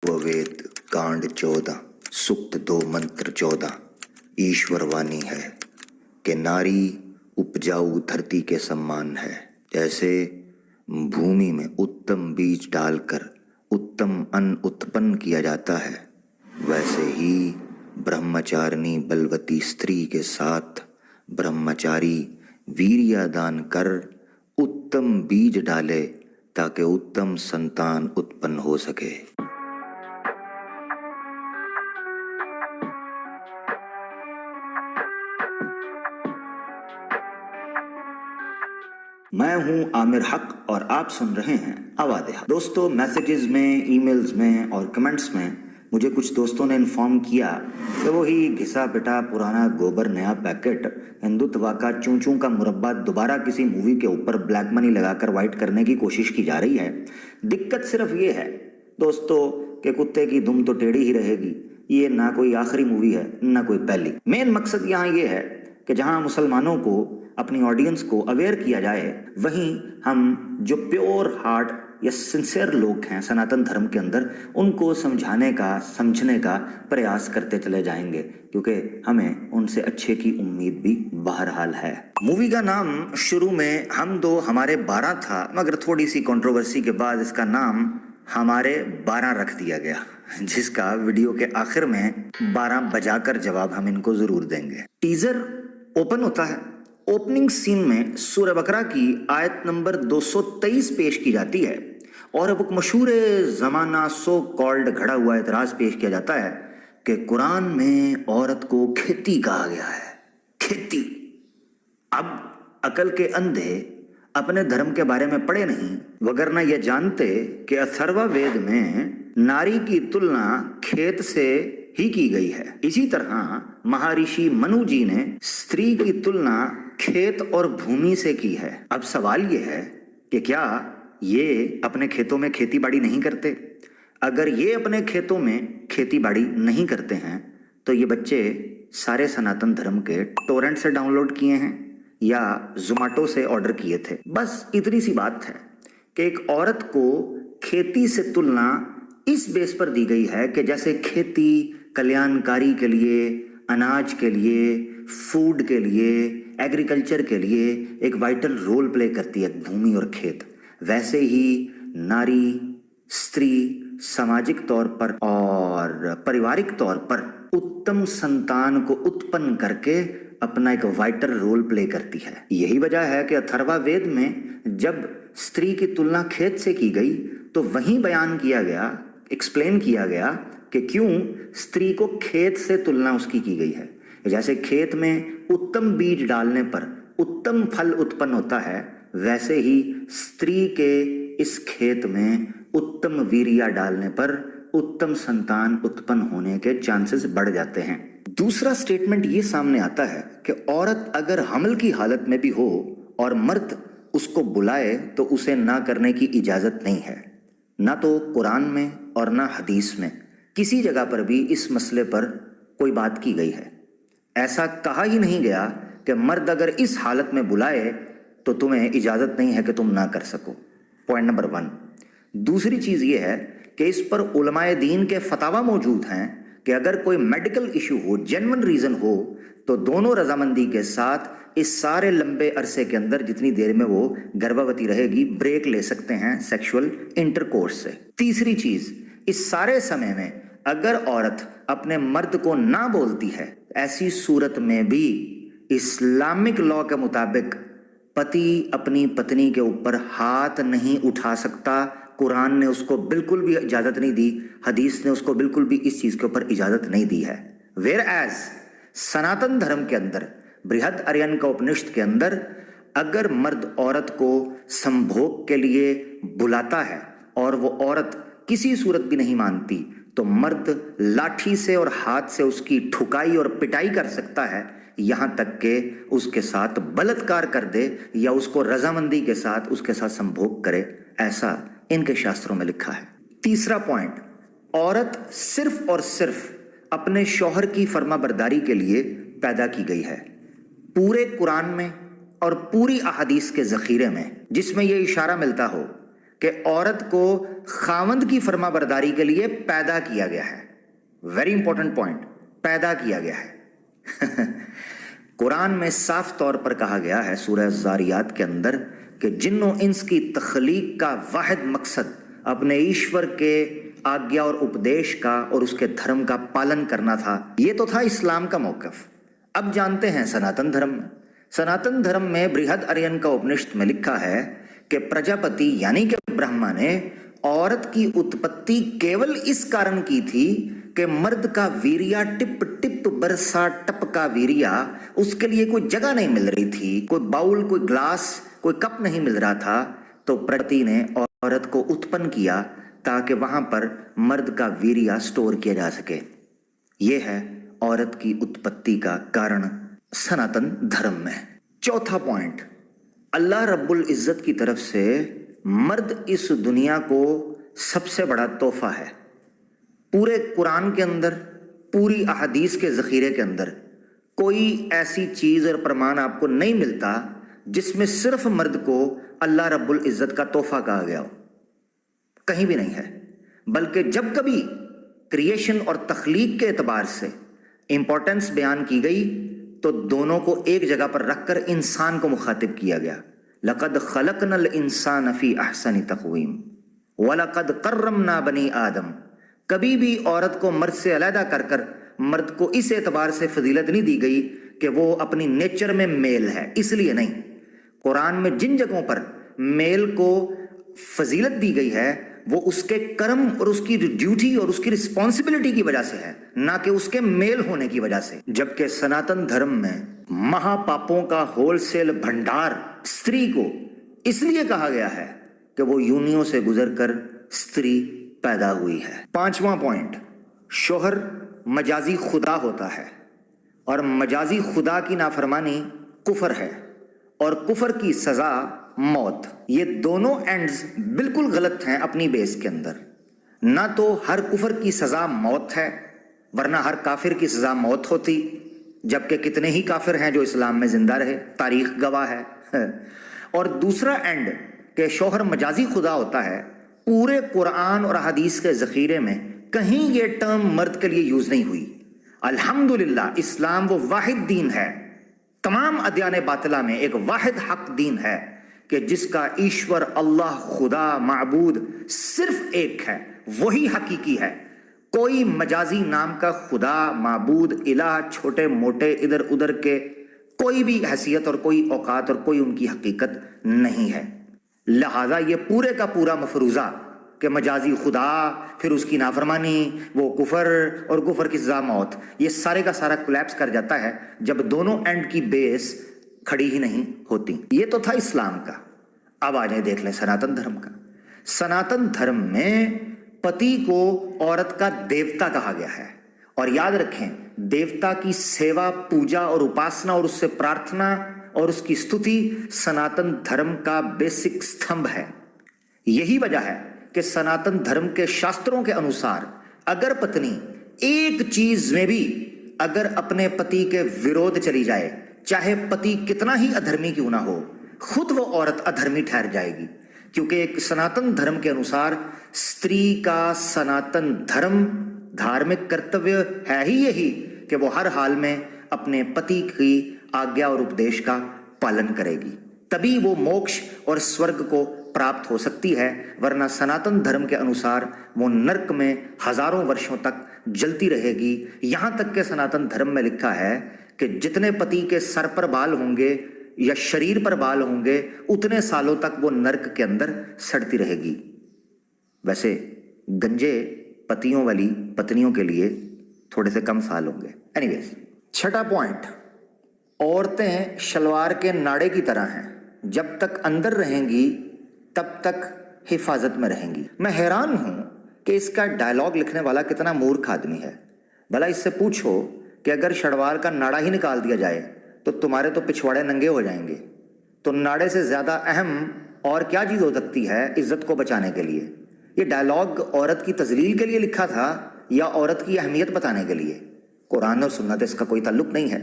वेद कांड 14 सुक्त 2 मंत्र 14 ईश्वर वाणी है कि नारी उपजाऊ धरती के समान है। जैसे भूमि में उत्तम बीज डालकर उत्तम अन्न उत्पन्न किया जाता है, वैसे ही ब्रह्मचारिणी बलवती स्त्री के साथ ब्रह्मचारी वीर्यदान कर उत्तम बीज डाले ताकि उत्तम संतान उत्पन्न हो सके। मैं हूं आमिर हक और आप सुन रहे हैं आवाज़े हक। दोस्तों, मैसेजेस में, ईमेल्स में और कमेंट्स में मुझे कुछ दोस्तों ने इन्फॉर्म किया कि वही घिसा पिटा पुराना गोबर नया पैकेट हिंदुत्व का चूं चूं का मुरब्बा दोबारा किसी मूवी के ऊपर ब्लैक मनी लगाकर वाइट करने की कोशिश की जा रही है। दिक्कत सिर्फ ये है दोस्तों कि कुत्ते की दुम तो टेढ़ी ही रहेगी। ये ना कोई आखिरी मूवी है ना कोई पहली। मेन मकसद यहाँ ये है कि जहाँ मुसलमानों को, अपनी ऑडियंस को अवेयर किया जाए, वहीं हम जो प्योर हार्ट या सिंसियर लोग हैं सनातन धर्म के अंदर, उनको समझाने का, समझने का प्रयास करते चले जाएंगे, क्योंकि हमें उनसे अच्छे की उम्मीद भी बहरहाल है। मूवी का नाम शुरू में हम दो हमारे 12 था, मगर थोड़ी सी कंट्रोवर्सी के बाद इसका नाम हमारे 12 रख दिया गया, जिसका वीडियो के आखिर में 12 बजाकर जवाब हम इनको जरूर देंगे। टीजर ओपन होता है। ओपनिंग सीन में सूरह बकरा की आयत नंबर 223 पेश की जाती है और अब मशहूर जमाना सो कॉल्ड घड़ा हुआ एतराज पेश किया जाता है कि कुरान में औरत को खेती कहा गया है। खेती। अब अकल के अंधे अपने धर्म के बारे में पढ़े नहीं, वगरना ये जानते कि अथर्ववेद में नारी की तुलना खेत से ही की गई है। इसी तरह महर्षि मनु जी ने स्त्री की तुलना खेत और भूमि से की है। अब सवाल ये है कि क्या ये अपने खेतों में खेती बाड़ी नहीं करते? अगर ये अपने खेतों में खेती बाड़ी नहीं करते हैं तो ये बच्चे सारे सनातन धर्म के टोरेंट से डाउनलोड किए हैं या जोमेटो से ऑर्डर किए थे। बस इतनी सी बात है कि एक औरत को खेती से तुलना इस बेस पर दी गई है कि जैसे खेती कल्याणकारी के लिए, अनाज के लिए, फूड के लिए, एग्रीकल्चर के लिए एक वाइटल रोल प्ले करती है भूमि और खेत, वैसे ही नारी, स्त्री सामाजिक तौर पर और पारिवारिक तौर पर उत्तम संतान को उत्पन्न करके अपना एक वाइटल रोल प्ले करती है। यही वजह है कि अथर्ववेद में जब स्त्री की तुलना खेत से की गई तो वहीं बयान किया गया, एक्सप्लेन किया गया कि क्यों स्त्री को खेत से तुलना उसकी की गई है। जैसे खेत में उत्तम बीज डालने पर उत्तम फल उत्पन्न होता है, वैसे ही स्त्री के इस खेत में उत्तम वीर्य डालने पर उत्तम संतान उत्पन्न होने के चांसेस बढ़ जाते हैं। दूसरा स्टेटमेंट ये सामने आता है कि औरत अगर हमल की हालत में भी हो और मर्द उसको बुलाए तो उसे ना करने की इजाजत नहीं है। ना तो कुरान में और ना हदीस में किसी जगह पर भी इस मसले पर कोई बात की गई है। ऐसा कहा ही नहीं गया कि मर्द अगर इस हालत में बुलाए तो तुम्हें इजाजत नहीं है कि तुम ना कर सको। Point number 1। दूसरी चीज ये है कि इस पर उलमाए दीन के फतावा मौजूद हैं कि अगर कोई मेडिकल इशू हो, जेन्युइन रीजन हो, तो दोनों रजामंदी के साथ इस सारे लंबे अरसे के अंदर जितनी देर में वो गर्भवती रहेगी, ब्रेक ले सकते हैं सेक्सुअल इंटरकोर्स से। तीसरी चीज, इस सारे समय में अगर औरत अपने मर्द को ना बोलती है, ऐसी सूरत में भी इस्लामिक लॉ के मुताबिक पति अपनी पत्नी के ऊपर हाथ नहीं उठा सकता। कुरान ने उसको बिल्कुल भी इजाजत नहीं दी, हदीस ने उसको बिल्कुल भी इस चीज के ऊपर इजाजत नहीं दी है। वेयर एज सनातन धर्म के अंदर, बृहद आर्यन उपनिषद के अंदर, अगर मर्द औरत को संभोग के लिए बुलाता है और वो औरत किसी सूरत भी नहीं मानती तो मर्द लाठी से और हाथ से उसकी ठुकाई और पिटाई कर सकता है, यहां तक कि उसके साथ बलात्कार कर दे या उसको रजामंदी के साथ उसके साथ संभोग करे। ऐसा इनके शास्त्रों में लिखा है। तीसरा पॉइंट, औरत सिर्फ और सिर्फ अपने शौहर की फर्माबरदारी के लिए पैदा की गई है। पूरे कुरान में और पूरी अहादीस के जखीरे में जिसमें यह इशारा मिलता हो कि औरत को खावंद की फरमाबरदारी के लिए पैदा किया गया है। वेरी इंपॉर्टेंट पॉइंट, पैदा किया गया है। कुरान में साफ तौर पर कहा गया है सूरह ज़ारियात के अंदर कि जिन्नो इंस की तख्लीक का वाहिद मकसद अपने ईश्वर के आज्ञा और उपदेश का और उसके धर्म का पालन करना था। ये तो था इस्लाम का मौक़िफ़। अब जानते हैं सनातन धर्म में। सनातन धर्म में बृहद आर्यन का उपनिषद में लिखा है कि प्रजापति यानी कि ब्रह्मा ने औरत की उत्पत्ति केवल इस कारण की थी कि मर्द का वीर्या टिप टिप बरसा टप का वीर्या, उसके लिए कोई जगह नहीं मिल रही थी, कोई बाउल, कोई ग्लास, कोई कप नहीं मिल रहा था। तो प्रकृति ने औरत को उत्पन्न किया ताकि वहां पर मर्द का वीर्या स्टोर किया जा सके। यह है औरत की उत्पत्ति का कारण सनातन धर्म में। चौथा पॉइंट, अल्लाह रब्बुल इज्जत की तरफ से मर्द इस दुनिया को सबसे बड़ा तोहफा है। पूरे कुरान के अंदर, पूरी अहादीस के ज़ख़ीरे के अंदर कोई ऐसी चीज़ और प्रमाण आपको नहीं मिलता जिसमें सिर्फ मर्द को अल्लाह रब्बुल इज्जत का तोहफा कहा गया हो। कहीं भी नहीं है। बल्कि जब कभी क्रिएशन और तख्लीक के एतबार से इंपॉर्टेंस बयान की गई तो दोनों को एक जगह पर रखकर इंसान को मुखातिब किया गया। लक़द ख़लक़नल इंसान फ़ी अहसनि तक़वीम वलक़द कर्रमना बनी आदम। कभी भी औरत को मर्द से अलहदा कर कर मर्द को इस एतबार से फजीलत नहीं दी गई कि वो अपनी नेचर में मेल है, इसलिए नहीं। कुरान में जिन जगहों पर मेल को फजीलत दी गई है वो उसके कर्म और उसकी ड्यूटी और उसकी रिस्पॉन्सिबिलिटी की वजह से है, ना कि उसके मेल होने की वजह से। जबकि सनातन धर्म में महापापों का होलसेल भंडार स्त्री को इसलिए कहा गया है कि वो यूनियों से गुजरकर स्त्री पैदा हुई है। पांचवा पॉइंट, शोहर मजाजी खुदा होता है और मजाजी खुदा की नाफरमानी कुफर है और कुफर की सजा मौत। ये दोनों एंड्स बिल्कुल गलत हैं अपनी बेस के अंदर। ना तो हर कुफर की सजा मौत है, वरना हर काफिर की सजा मौत होती, जबकि कितने ही काफिर हैं जो इस्लाम में जिंदा रहे, तारीख गवाह है। और दूसरा एंड के शोहर मजाजी खुदा होता है, पूरे कुरान और हदीस के ज़ख़ीरे में कहीं ये टर्म मर्द के लिए यूज नहीं हुई। अल्हम्दुलिल्लाह, इस्लाम वो वाहिद दीन है, तमाम अदयान बातिला में एक वाहिद हक दीन है कि जिसका ईश्वर अल्लाह खुदा माबूद सिर्फ एक है, वही हकीकी है। कोई मजाजी नाम का खुदा माबूद इलाह छोटे मोटे इधर उधर के कोई भी हैसियत और कोई औकात और कोई उनकी हकीकत नहीं है। लिहाजा ये पूरे का पूरा मफरूज़ा कि मजाजी खुदा, फिर उसकी नाफरमानी, वो कुफर और कुफर की सजा मौत, ये सारे का सारा कोलैप्स कर जाता है जब दोनों एंड की बेस खड़ी ही नहीं होती। ये तो था इस्लाम का। अब आ जाए देख लें सनातन धर्म का। सनातन धर्म में पति को औरत का देवता कहा गया है। और याद रखें, देवता की सेवा, पूजा और उपासना और उससे प्रार्थना और उसकी स्तुति सनातन धर्म का बेसिक स्तंभ है। यही वजह है कि सनातन धर्म के शास्त्रों के अनुसार अगर पत्नी एक चीज में भी अगर अपने पति के विरोध चली जाए, चाहे पति कितना ही अधर्मी क्यों ना हो, खुद वो औरत अधर्मी ठहर जाएगी। क्योंकि एक सनातन धर्म के अनुसार स्त्री का सनातन धर्म धार्मिक कर्तव्य है ही यही कि वो हर हाल में अपने पति की आज्ञा और उपदेश का पालन करेगी, तभी वो मोक्ष और स्वर्ग को प्राप्त हो सकती है। वरना सनातन धर्म के अनुसार वो नरक में हजारों वर्षों तक जलती रहेगी। यहां तक के सनातन धर्म में लिखा है कि जितने पति के सर पर बाल होंगे या शरीर पर बाल होंगे, उतने सालों तक वो नरक के अंदर सड़ती रहेगी। वैसे गंजे पतियों वाली पत्नियों के लिए थोड़े से कम साल होंगे। एनीवेज, छठा पॉइंट, औरतें शलवार के नाड़े की तरह हैं, जब तक अंदर रहेंगी तब तक हिफाजत में रहेंगी। मैं हैरान हूं कि इसका डायलॉग लिखने वाला कितना मूर्ख आदमी है। भला इससे पूछो कि अगर शलवार का नाड़ा ही निकाल दिया जाए तो तुम्हारे तो पिछवाड़े नंगे हो जाएंगे। तो नाड़े से ज्यादा अहम और क्या चीज हो सकती है इज्जत को बचाने के लिए? ये डायलॉग औरत की तजलील के लिए लिखा था या औरत की अहमियत बताने के लिए? कुरान और सुन्नत इसका कोई ताल्लुक नहीं है।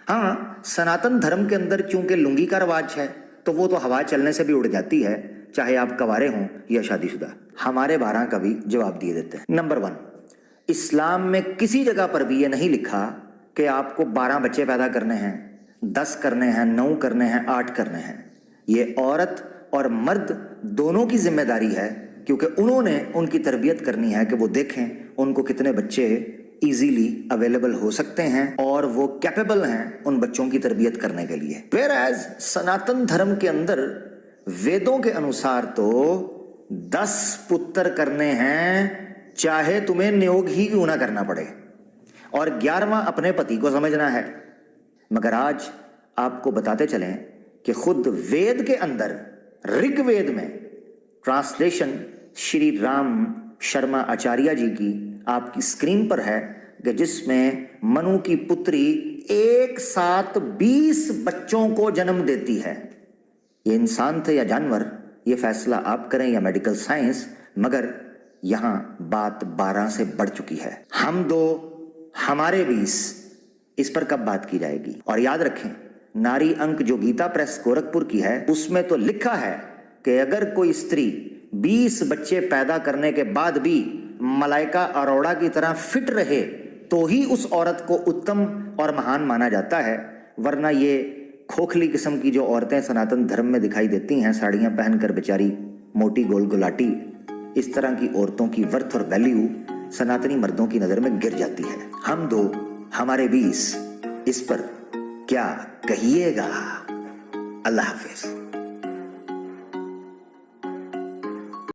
हाँ, सनातन धर्म के अंदर चूंकि लुंगी का रवाज है तो वो तो हवा चलने से भी उड़ जाती है, चाहे आप कवारे हों या शादीशुदा। हमारे 12 का भी जवाब दिए देते हैं। नंबर 1, इस्लाम में किसी जगह पर भी ये नहीं लिखा कि आपको 12 बच्चे पैदा करने हैं, 10 करने हैं, 9 करने हैं, 8 करने हैं। ये औरत और मर्द दोनों की जिम्मेदारी है, क्योंकि उन्होंने उनकी तरबियत करनी है कि वो देखें उनको कितने बच्चे इजीली अवेलेबल हो सकते हैं और वो कैपेबल हैं उन बच्चों की तरबियत करने के लिए। वेयर एज सनातन धर्म के अंदर वेदों के अनुसार तो 10 पुत्र करने हैं, चाहे तुम्हें नियोग ही क्यों ना करना पड़े, और 11वां अपने पति को समझना है। मगर आज आपको बताते चलें कि खुद वेद के अंदर, ऋग्वेद में ट्रांसलेशन श्री राम शर्मा आचार्य जी की आपकी स्क्रीन पर है, कि जिसमें मनु की पुत्री एक साथ 20 बच्चों को जन्म देती है। ये इंसान थे या जानवर, ये फैसला आप करें या मेडिकल साइंस, मगर यहां बात 12 से बढ़ चुकी है। हम 2 हमारे 20, इस पर कब बात की जाएगी? और याद रखें, नारी अंक जो गीता प्रेस गोरखपुर की है, उसमें तो लिखा है कि अगर कोई स्त्री 20 बच्चे पैदा करने के बाद भी मलाइका अरोड़ा की तरह फिट रहे तो ही उस औरत को उत्तम और महान माना जाता है। वरना ये खोखली किस्म की जो औरतें सनातन धर्म में दिखाई देती हैं, साड़ियां पहनकर बेचारी मोटी गोल गुलाटी, इस तरह की औरतों की वर्थ और वैल्यू सनातनी मर्दों की नजर में गिर जाती है। हम 2 हमारे 20, इस पर क्या कहिएगा? अल्लाह हाफिज।